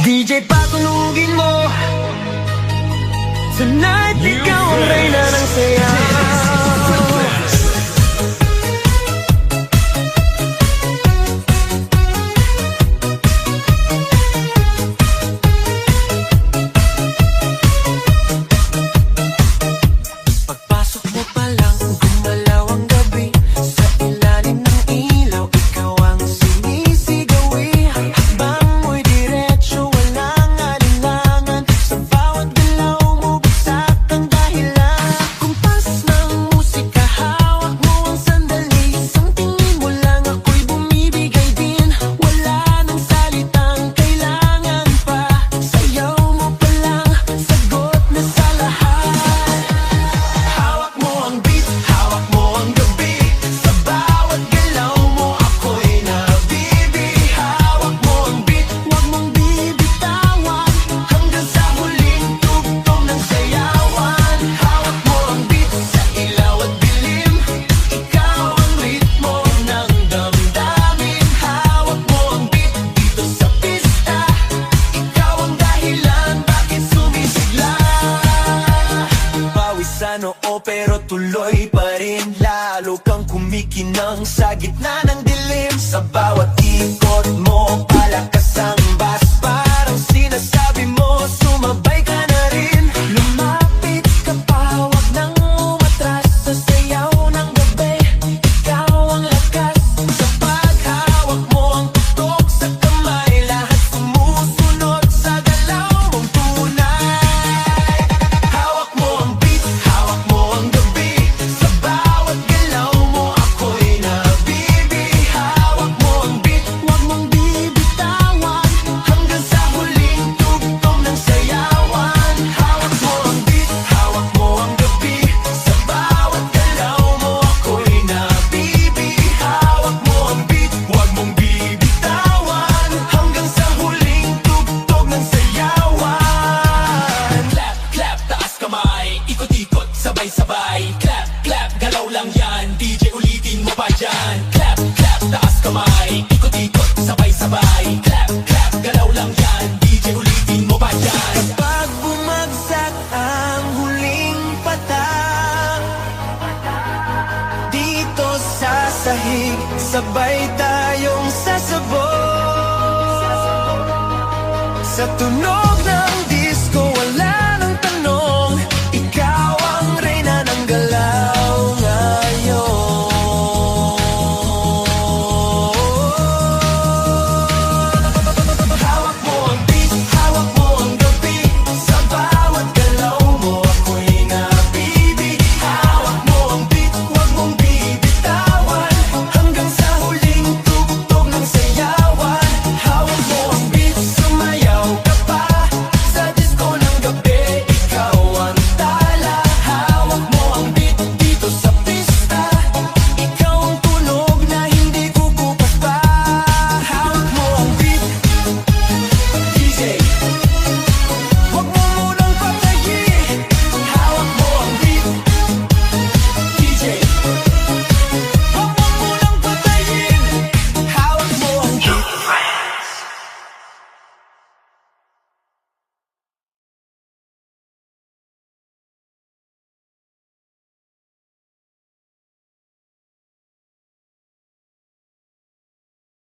DJ, patunugin mo. Tonight, ikaw ang reyna ng sayaw. Pagpasok mo pa lang, gumalaw ang gabi. Sa ilalim ng ilaw, ikaw ang sinisigawi. Hakbang mo'y diretso, walang alinlangan. Sa bawat galaw mo, bagsak ang dahilan. Kumpas ng musika, hawak mo ang sandali. Isang tingin mo lang, ako'y bumibigay din. Wala nang salitang kailangan pa. Sayaw mo pa lang, sagot na sa lahat. Hawak mo ang beat, hawak mo ang gabi. Sa bawat galaw mo, ako'y nabibi. Hawak mo ang beat, huwag mong bibitawan. Hanggang sa huling tugtog ng sayawan. Hawak mo ang beat, sa ilaw at dilim. Ikaw ang ritmo ng damdamin. Hawak mo ang beat, dito sa pista. Ikaw ang dahilan, bakit sumisigla. Pawisan oo pero tuloy pa rin. Lalo kang kumikinang sa gitna ng dilim. Sa bawat ikot mo, palakas ang bass. Parang sinasabi mo, sumabay ka na rin. Lumapit ka pa, wag nang umatras. Sa sayaw ng gabi, ikaw ang lakas. Sa paghawak mo ang tutok sa kamay, lahat sumusunod sa galaw mong tunay. Hawak mo ang beat, hawak mo ang gabi. Sa bawat galaw mo, ako'y nabibi. Hawak mo ang beat, huwag mong bibitawan. Hanggang sa huling tugtog ng sayawan. Hawak mo ang beat, hawak mo ang gabi. Sa bawat galaw mo, ako'y nabibi. Hawak mo ang beat, huwag mong bibitawan. Hanggang sa huling tugtog ng sayawan. Clap, clap, taas kamay, ikot-ikot, sabay-sabay. Clap, clap, galaw lang yan, DJ ulitin mo pa dyan. Clap, clap, taas kamay, ikot-ikot, sabay-sabay. Clap, clap, galaw lang yan, DJ ulitin mo pa dyan. Pag bumagsak ang huling patak, dito sa sahig, sabay tayong sasabog. Sa